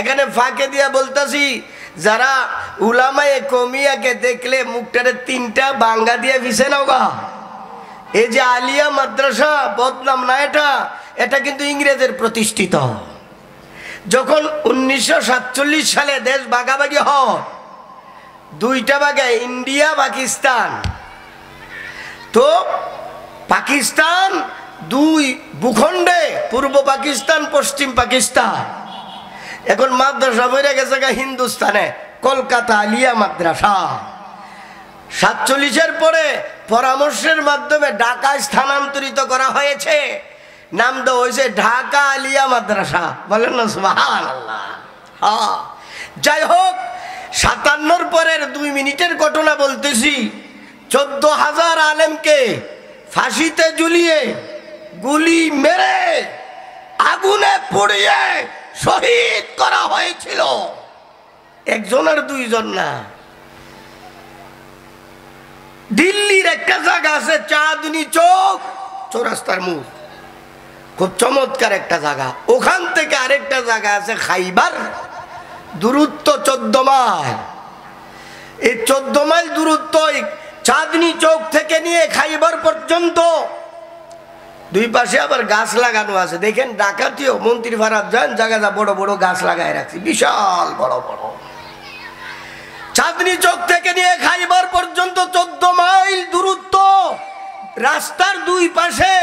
এখানে ফাঁকে দিয়া বলতাছি, যারা উলামায়ে কমিয়াকে দেখলে মুখটারে তিনটা বাঙ্গা দিয়ে ভিসে নাও গা। এই যে আলিয়া মাদ্রাসা বদনাম না, এটা কিন্তু ইংরেজের প্রতিষ্ঠিত। যখন 1947 সালে দেশ ভাগাভাগি হয়, দুইটা ভাগে ইন্ডিয়া পাকিস্তান, তো পাকিস্তান দুই ভূখণ্ডে, পূর্ব পাকিস্তান পশ্চিম পাকিস্তান। এখন মাদ্রাসা বইরা গেছে হিন্দুস্তানে, কলকাতা আলিয়া মাদ্রাসা। 47-এর পরে পরামর্শের মাধ্যমে ঢাকায় স্থানান্তরিত করা হয়েছে, নাম দেওয়া হয়েছে ঢাকা আলিয়া মাদ্রাসা। বলেন না সুবহানাল্লাহ। হ্যাঁ, যাই হোক, 57-র পরের 2 মিনিটের ঘটনা বলতেছি। 14,000 আলেমকে ফাঁসিতে ঝুলিয়ে গুলি মেরে আগুনে পুড়িয়ে শহীদ করা হয়েছিল। একজন আর দুইজন না। দিল্লির একটা জায়গা আছে চাঁদনি চৌক, চৌরাস্তার মুখ, খুব চমৎকার একটা জায়গা। ওখান থেকে আরেকটা জায়গা আছে খাইবার, দূরত্ব 14 মাইল। এই 14 মাইল দূরত্ব চাঁদনি চৌক থেকে নিয়ে খাইবার পর্যন্ত। দুই পাশে আবার গাছ লাগানো আছে। দেখেন ডাকাতিও মন্ত্রী ফারাদ যান, জায়গা বড় বড় গাছ লাগায় রাখছি, বিশাল বড় বড়। চাঁদনি চৌক থেকে নিয়ে খাইবার পর্যন্ত 14 মাইল দূরত্ব। রাস্তার দুই পাশে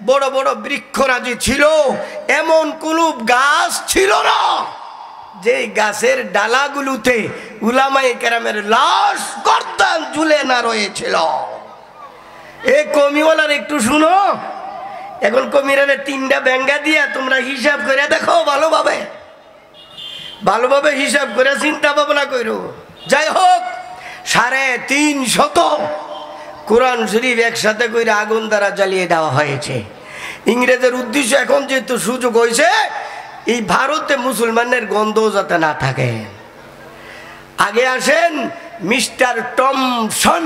বড় বড় বৃক্ষরাজি ছিল, এমন কোন গাছ ছিল না যে গাছের ডালাগুলোতে উলামায়ে কেরামের লাশ গর্দান ঝুলে না রয়েছিল। এ কমিওয়ালার একটু শুনো। এখন কমিরারে 3টা ব্যাঙ্গা দিয়া তোমরা হিসাব করে দেখো, ভালোভাবে ভালোভাবে হিসাব করে চিন্তা ভাবনা করো। যাই হোক, 350 কোরআন শরীফ একসাথে করে আগুন দ্বারা জ্বালিয়ে দেওয়া হয়েছে। ইংরেজের উদ্দেশ্য, এখন যেহেতু সুযোগ হয়েছে, এই ভারতে মুসলমানের গন্ধ যাতে না থাকে। আগে আসেন মিস্টার টমসন,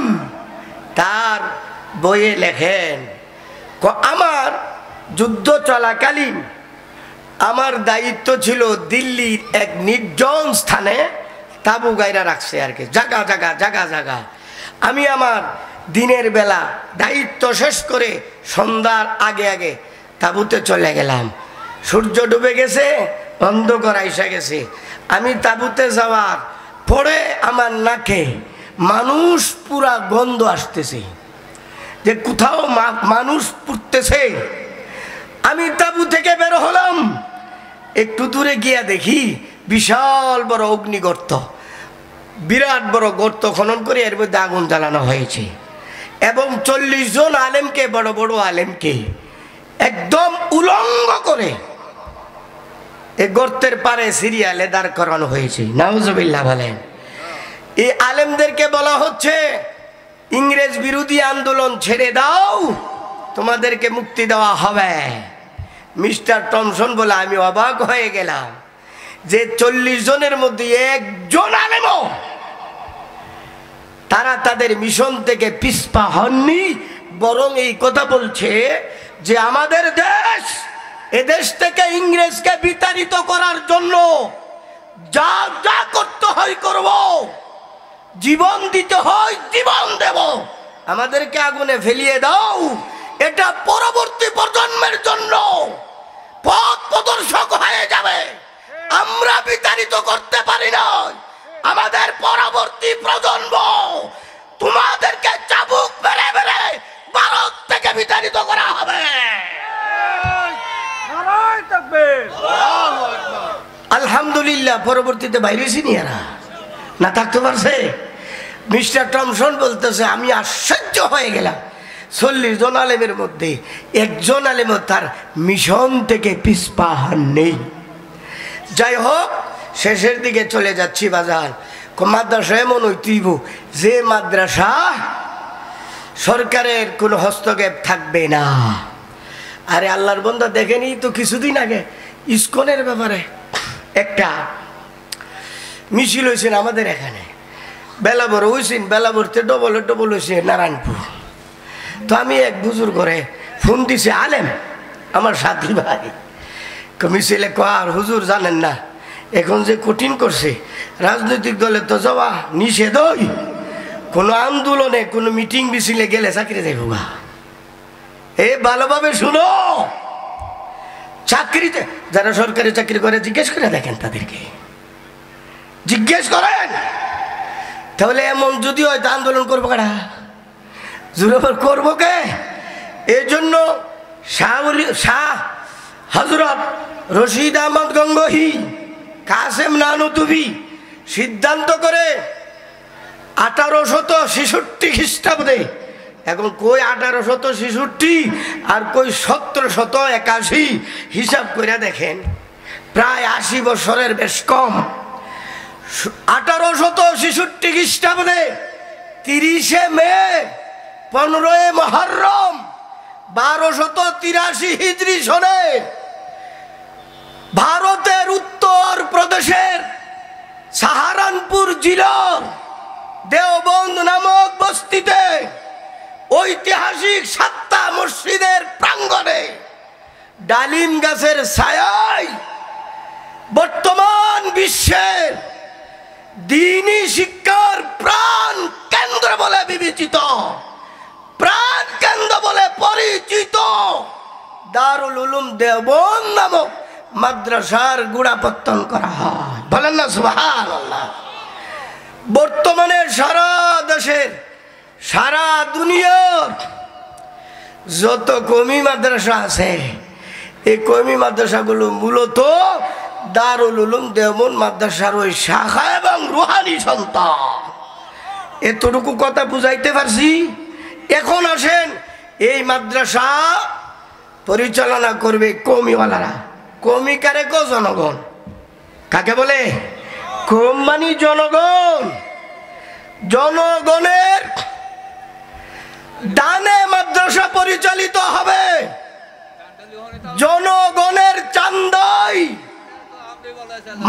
তার বইয়ে লেখেন, আমার যুদ্ধ চলাকালীন আমার দায়িত্ব ছিল দিল্লির এক নির্জন স্থানে তাবু গায়রা রাখছে আর কি, জায়গা জায়গা জায়গা জায়গা। আমি আমার দিনের বেলা দায়িত্ব শেষ করে সন্ধ্যার আগে আগে তাবুতে চলে গেলাম। সূর্য ডুবে গেছে, অন্ধকার আইসা গেছে। আমি তাবুতে যাওয়ার পরে আমার নাকে মানুষ পুরা গন্ধ আসতেছে, যে কোথাও মানুষ পুড়তেছে। আমি তাবু থেকে বের হলাম, একটু দূরে গিয়া দেখি বিশাল বড় অগ্নিগর্ত, বিরাট বড় গর্ত খনন করে এর মধ্যে আগুন জ্বালানো হয়েছে, এবং 40 জন আলেমকে, বড় বড় আলেমকে একদম উলঙ্গ করে এই গর্তের পারে সিরিয়ালে দাঁড় করানো হয়েছে। নাউজুবিল্লাহ বলেন। এই আলেমদেরকে বলা হচ্ছে, ইংরেজ বিরোধী আন্দোলন ছেড়ে দাও, তোমাদেরকে মুক্তি দেওয়া হবে। মিস্টার টমসন বলে আমি অবাক হয়ে গেলাম যে 40 জনের মধ্যে একজন আলেমও তারা তাদের মিশন থেকে পিছপা হননি, বরং এই কথা বলছে যে আমাদের দেশ, এদেশ থেকে ইংরেজকে বিতাড়িত করার জন্য যা যা করতে হয় করব, জীবন দিতে হয় জীবন দেব, আমাদেরকে আগুনে ফেলিয়ে দাও, এটা পরবর্তী প্রজন্মের জন্য পথ প্রদর্শক হয়ে যাবে। আমরা বিতাড়িত করতে পারি না, আমাদের পরবর্তী প্রজন্ম তোমাদেরকে চাবুক মেরে মেরে ভারত থেকে বিতাড়িত করা হবে। আলহামদুলিল্লাহ, পরবর্তীতে বাইরে সিনিয়রা না থাকতে পারছে। মিস্টার টমসন বলতেছে, আমি আশ্চর্য হয়ে গেলাম, 40 জন আলেমের মধ্যে একজন আলেম তার মিশন থেকে পিছপা নেই। যাই হোক, শেষের দিকে চলে যাচ্ছি বাজার। মাদ্রাসা এমন হইতেইব যে মাদ্রাসা সরকারের কোনো হস্তক্ষেপ থাকবে না। আরে আল্লাহর বান্দা, দেখেনি তো কিছুদিন আগে ইসকনের ব্যাপারে একটা মিছিল হয়েছেন আমাদের এখানে, বেলাবর হয়েছেন, বেলাবরতে ডবল হয়েছে নারায়ণপুর। তো আমি এক বুজুর্গ করে ফোন দিছি, আলেম আমার সাথী ভাই, মিছিলে কর হুজুর জানেন না এখন যে কঠিন করছে, রাজনৈতিক দলের তো যাওয়া নিষেধ, কোনো আন্দোলনে কোনো মিটিং মিছিলে গেলে চাকরি দেবো গা। ভালোভাবে শুনো, চাকরিতে যারা সরকারি চাকরি করে জিজ্ঞেস করে দেখেন, তাদেরকে জিজ্ঞেস করেন। তাহলে এমন যদি হয় তা আন্দোলন করবো কারা, জোরাবার করবো কে? এই জন্য শাহ হজরত রশিদ আহমদ গঙ্গোহী কাসেম নানুতুবি সিদ্ধান্ত করে 1866 খ্রিস্টাব্দে, এখন কই 1866 আর কই 1781, হিসাব করে দেখেন প্রায় 80 বছরের বেশ কম। 1866 খ্রিস্টাব্দে 30 মে 15 মুহররম 1283 হিজরি সনে ভারতের উত্তর প্রদেশের সাহারানপুর জেলার দেওবন্দ নামক বস্তিতে ঐতিহাসিক 7টা মসজিদের প্রাঙ্গণে ডালিম গাছের ছায়ায় বর্তমান বিশ্বের দ্বীনি শিক্ষার প্রাণ কেন্দ্র বলে বিবেচিত, প্রাণ কেন্দ্র বলে পরিচিত দারুল উলুম দেওবন্দ নামক মাদ্রাসার গোড়াপত্তন করা হয়। বলেন না সুবহানাল্লাহ। বর্তমানে সারা দেশের, সারা দুনিয়ার যত কওমি মাদ্রাসা আছে, এই কওমি মাদ্রাসাগুলো মূলত দারুল উলুম দেওবন্দ মাদ্রাসার ওই শাখা এবং রুহানি সন্তান। এতটুকু কথা বুঝাইতে পারছি। এখন আসেন, এই মাদ্রাসা পরিচালনা করবে কওমিওয়ালারা। কওমি কারে কো? জনগণ। কাকে বলে? কওম মানে জনগণ। জনগণের দানে মাদ্রাসা পরিচালিত হবে, জনগণের চান্দায়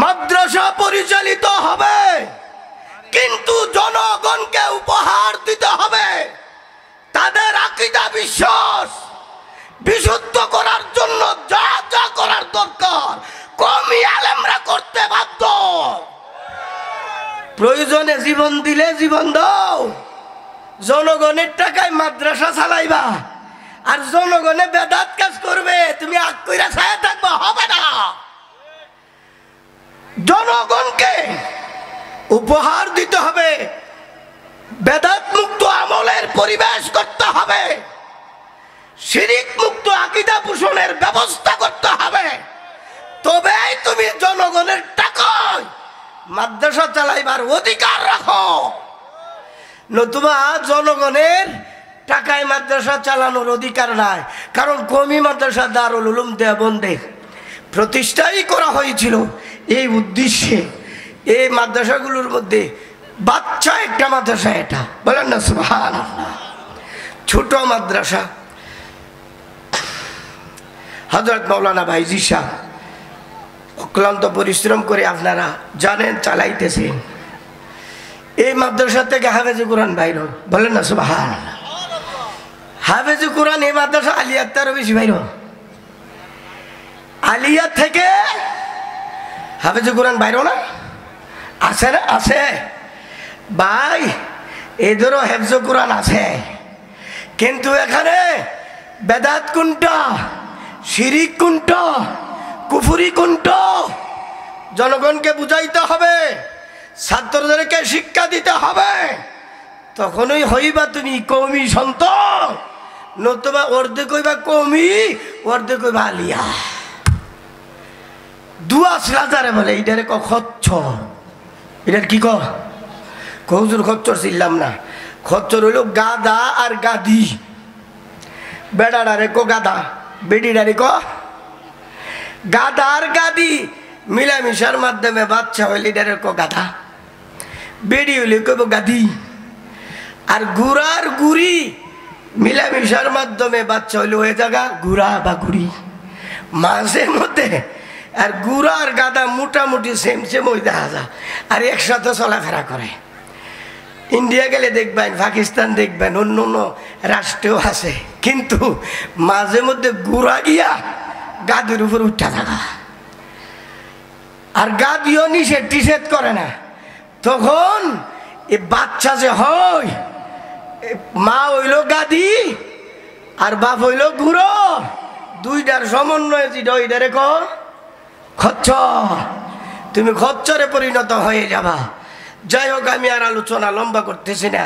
মাদ্রাসা পরিচালিত হবে, কিন্তু জনগণকে উপহার দিতে হবে। তাদের আকীদা বিশ্বাস বিশুদ্ধ করার জন্য যা যা করার দরকার কওমি আলেমরা করতে বাধ্য। প্রয়োজনে জীবন দিলে জীবন দাও। জনগণের টাকায় মাদ্রাসা চালাইবা আর জনগণে বেদাত কাজ করবে, তুমি আগ কইরা ছায়া থাকবা, হবে না। জনগণকে উপহার দিতে হবে, বেদাত মুক্ত আমলের পরিবেশ করতে হবে, শিরিক মুক্ত আকীদা পোষণের ব্যবস্থা করতে হবে। তবেই তুমি জনগণের টাকায় মাদ্রাসা চালাইবার অধিকার রাখো। নতুবা জনগণের টাকায় মাদ্রাসা চালানোর অধিকার নাই। কারণ কওমি মাদ্রাসা দারুল উলুম দেওবন্দে প্রতিষ্ঠাই করা হয়েছিল এই উদ্দেশ্যে। এই মাদ্রাসাগুলোর মধ্যে বাচ্চা একটা মাদ্রাসা, এটা বলেন না সুবহানাল্লাহ। ছোট মাদ্রাসা হযরত মাওলানা ভাইজি সাহেব অক্লান্ত পরিশ্রম করে আপনারা জানেন চালাইতেছেন। এই মাদ্রাসা থেকে হাফেজে কোরআন বাইর হয়, বলেন না সুবহানাল্লাহ। হাফেজে কোরআন এই মাদ্রাসা আলিয়ার তারও বেশি বাইর হয়। আলিয়া থেকে হাফেজে কোরআন বাইর না আছে, না আছে ভাই, এদেরও হেফজে কোরআন আছে, কিন্তু এখানে বেদাত কোনটা, শিরিক কোনটা, কুফরি কোনটা জনগণকে বুঝাইতে হবে, ছাত্রদেরকে শিক্ষা দিতে হবে। তখনই হইবা তুমি কওমি সন্তান। নতুবা অর্ধেক কইবা কওমি, অর্ধেক কইবা আলিয়া। দুয়া রাজারে বলে এটারে ক খচ্চর। এটার কি হুজুর খচ্চর ছিলাম না। খচ্চর হইল গাদা আর গাদি। বেড়াডারে ক গাদা, বেডিডারে ক গাদা আর গাদি। মিলামিশার মাধ্যমে বাচ্চা হইলে এটারে ক গাদা, বেডি হইলে কব গাদি। আর গুড়ার গুড়ি মিলামিশার মাধ্যমে বাচ্চা হইলে হয়ে জায়গা গুড়া বা গুড়ি। মাঝে মধ্যে আর গুড়া আর গাদা মোটামুটি সেম সেম ওই দেখা যায়, আর একসাথে চলাফেরা করে। ইন্ডিয়া গেলে দেখবেন, পাকিস্তান দেখবেন, অন্য অন্য রাষ্ট্রেও আছে, কিন্তু মাঝে মধ্যে গুড়া গিয়া গাদির উপর উঠা থাকা। আর গাদিও নিষেধ টিষেধ করে না। তখন এ বাচ্চা যে হয়, মা হইল গাদি আর বাপ হইল গুঁড়ো, দুইটার সমন্বয়ে যেটা ওইটারে খচ্চর। তুমি খচ্চরে পরিণত হয়ে যাবা। যাই হোক, আমি আর আলোচনা লম্বা করতেছি না।